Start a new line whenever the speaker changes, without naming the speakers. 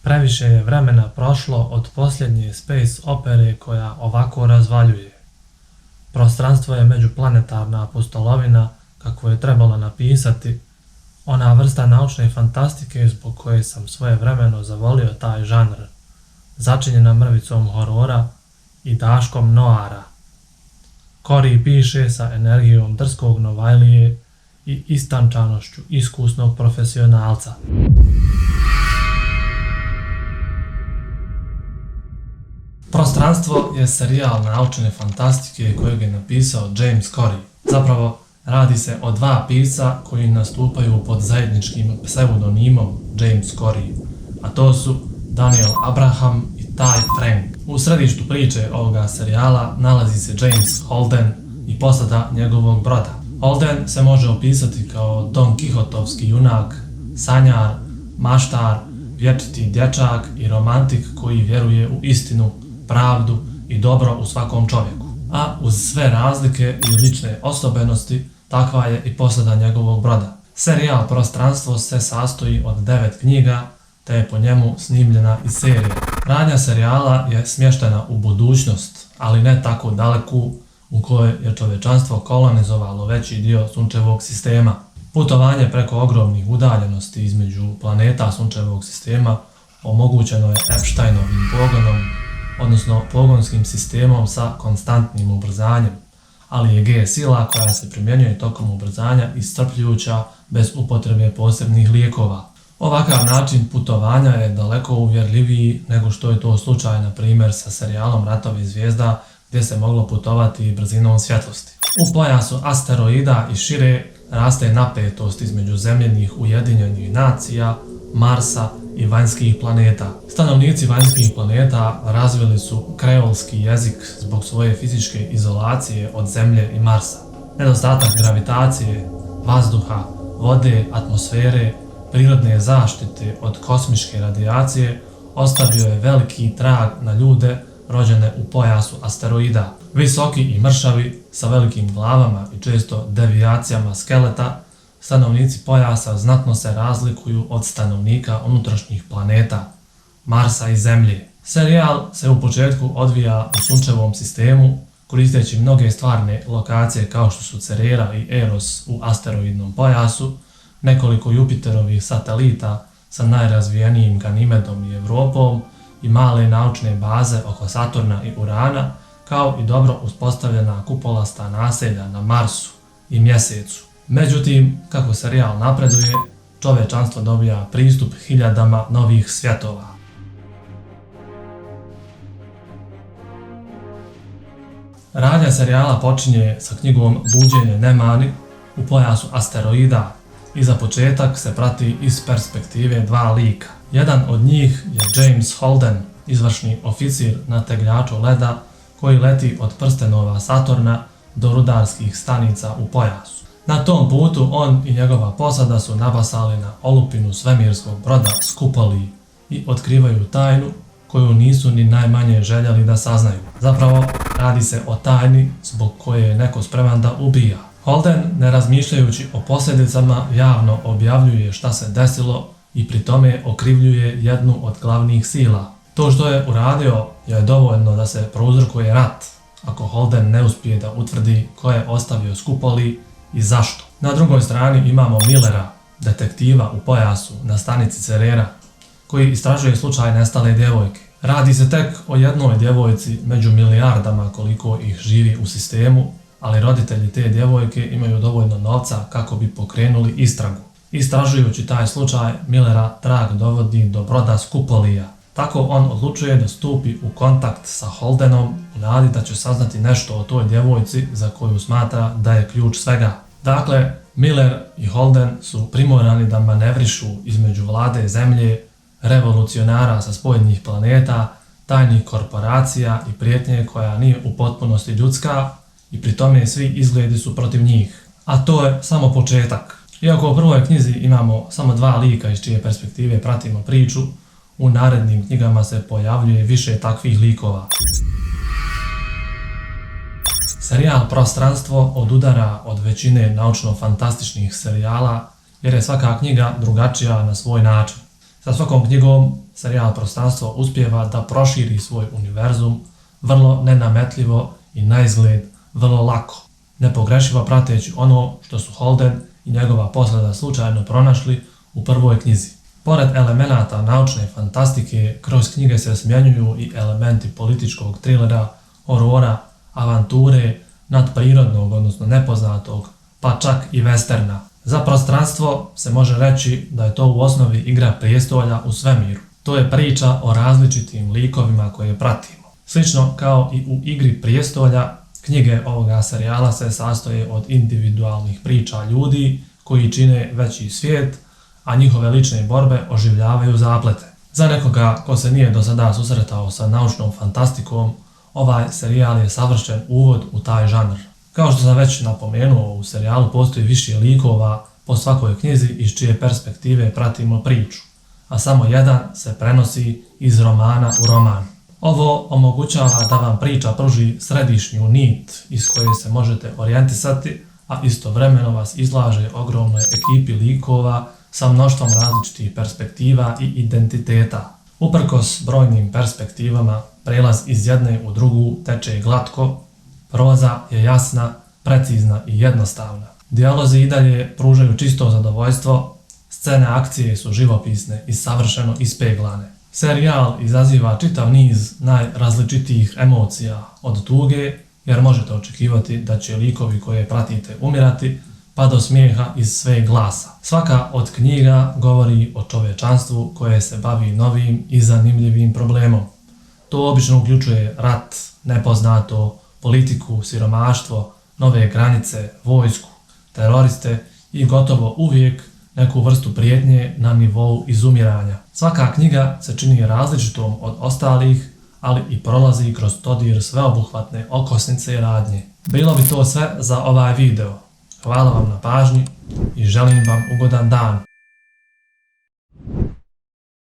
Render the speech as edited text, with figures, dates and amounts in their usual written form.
Previše je vremena prošlo od posljednje space opere koja ovako razvaljuje. Prostranstvo je međuplanetarna pustolovina kako je trebalo napisati, ona vrsta naučne fantastike zbog koje sam svojevremeno zavolio taj žanr, začinjena mrvicom horora i daškom noara. Corey piše sa energijom drskog novajlije i istančanošću iskusnog profesionalca. Prostranstvo je serijal naučne fantastike kojeg je napisao James Corey. Zapravo, radi se o dva pisca koji nastupaju pod zajedničkim pseudonimom James Corey, a to su Daniel Abraham i Ty Franck. U središtu priče ovoga serijala nalazi se James Holden i posada njegovog broda. Holden se može opisati kao Don Kihotovski junak, sanjar, maštar, vječiti dječak i romantik koji vjeruje u istinu, pravdu i dobro u svakom čovjeku. A uz sve razlike i lične osobenosti, takva je i posada njegovog broda. Serijal Prostranstvo se sastoji od 9 knjiga, te je po njemu snimljena i serija. Radnja serijala je smještena u budućnost, ali ne tako daleku, u kojoj je čovječanstvo kolonizovalo veći dio sunčevog sistema. Putovanje preko ogromnih udaljenosti između planeta sunčevog sistema omogućeno je Epsteinovim pogonom, odnosno pogonskim sistemom sa konstantnim ubrzanjem, ali je G sila koja se primjenjuje tokom ubrzanja iscrpljujuća bez upotrebe posebnih lijekova. Ovakav način putovanja je daleko uvjerljiviji nego što je to slučaj na primjer sa serijalom Ratovi zvijezda gdje se moglo putovati brzinom svjetlosti. U pojasu asteroida i šire raste napetost između zemljenih Ujedinjenih nacija, Marsa i vanjskih planeta. Stanovnici vanjskih planeta razvili su kreolski jezik zbog svoje fizičke izolacije od Zemlje i Marsa. Nedostatak gravitacije, vazduha, vode, atmosfere, prirodne zaštite od kosmičke radijacije ostavio je veliki trag na ljude rođene u pojasu asteroida. Visoki i mršavi, sa velikim glavama i često devijacijama skeleta, stanovnici pojasa znatno se razlikuju od stanovnika unutrašnjih planeta, Marsa i Zemlje. Serijal se u početku odvija u sunčevom sistemu, koristeći mnoge stvarne lokacije kao što su Cerera i Eros u asteroidnom pojasu, nekoliko Jupiterovih satelita sa najrazvijenijim Ganimedom i Evropom i male naučne baze oko Saturna i Urana, kao i dobro uspostavljena kupolasta naselja na Marsu i Mjesecu. Međutim, kako serijal napreduje, čovječanstvo dobija pristup hiljadama novih svjetova. Radnja serijala počinje sa knjigom Buđenje Nemani u pojasu asteroida i za početak se prati iz perspektive dva lika. Jedan od njih je James Holden, izvršni oficir na tegljaču leda koji leti od prstenova Saturna do rudarskih stanica u pojasu. Na tom putu on i njegova posada su nabasali na olupinu svemirskog broda Skupoli i otkrivaju tajnu koju nisu ni najmanje željeli da saznaju. Zapravo, radi se o tajni zbog koje je neko spreman da ubija. Holden, ne razmišljajući o posljedicama, javno objavljuje šta se desilo i pri tome okrivljuje jednu od glavnih sila. To što je uradio je dovoljno da se prouzrokuje rat, ako Holden ne uspije da utvrdi ko je ostavio Skupoli i zašto. Na drugoj strani imamo Millera, detektiva u pojasu na stanici Cerera, koji istražuje slučaj nestale djevojke. Radi se tek o jednoj djevojci među milijardama koliko ih živi u sistemu, ali roditelji te djevojke imaju dovoljno novca kako bi pokrenuli istragu. Istražujući taj slučaj, Millera trag dovodi do broda Skupolija. Tako on odlučuje da stupi u kontakt sa Holdenom u nadi da će saznati nešto o toj djevojci za koju smatra da je ključ svega. Dakle, Miller i Holden su primorani da manevrišu između vlade Zemlje, revolucionara sa spojenih planeta, tajnih korporacija i prijetnje koja nije u potpunosti ljudska i pri tome svi izgledi su protiv njih. A to je samo početak. Iako u prvoj knjizi imamo samo dva lika iz čije perspektive pratimo priču, u narednim knjigama se pojavljuje više takvih likova. Serijal Prostranstvo odudara od većine naučno-fantastičnih serijala jer je svaka knjiga drugačija na svoj način. Sa svakom knjigom serijal Prostranstvo uspijeva da proširi svoj univerzum vrlo nenametljivo i naizgled vrlo lako, nepogrešivo prateći ono što su Holden i njegova posada slučajno pronašli u prvoj knjizi. Pored elemenata naučne fantastike, kroz knjige se smjenjuju i elementi političkog trilera, horora, avanture, nadprirodnog, odnosno nepoznatog, pa čak i westerna. Za Prostranstvo se može reći da je to u osnovi igra prijestolja u svemiru. To je priča o različitim likovima koje pratimo. Slično kao i u igri prijestolja, knjige ovoga serijala se sastoje od individualnih priča ljudi koji čine veći svijet, a njihove lične borbe oživljavaju zaplete. Za nekoga ko se nije do sada susretao sa naučnom fantastikom, ovaj serijal je savršen uvod u taj žanr. Kao što sam već napomenuo, u serijalu postoji više likova po svakoj knjizi iz čije perspektive pratimo priču, a samo jedan se prenosi iz romana u roman. Ovo omogućava da vam priča pruži središnju nit iz koje se možete orijentisati, a istovremeno vas izlaže ogromnoj ekipi likova sa mnoštvom različitih perspektiva i identiteta. Uprkos brojnim perspektivama, prelaz iz jedne u drugu teče glatko, proza je jasna, precizna i jednostavna. Dijalozi i dalje pružaju čisto zadovoljstvo, scene akcije su živopisne i savršeno ispeglane. Serijal izaziva čitav niz najrazličitijih emocija, od tuge, jer možete očekivati da će likovi koje pratite umirati, pa do smijeha iz sve glasa. Svaka od knjiga govori o čovječanstvu koje se bavi novim i zanimljivim problemom. To obično uključuje rat, nepoznato, politiku, siromaštvo, nove granice, vojsku, teroriste i gotovo uvijek neku vrstu prijetnje na nivou izumiranja. Svaka knjiga se čini različitom od ostalih, ali i prolazi kroz dodir sveobuhvatne okosnice i radnje. Bilo bi to sve za ovaj video. Hvala vam na pažnji i želim vam ugodan dan.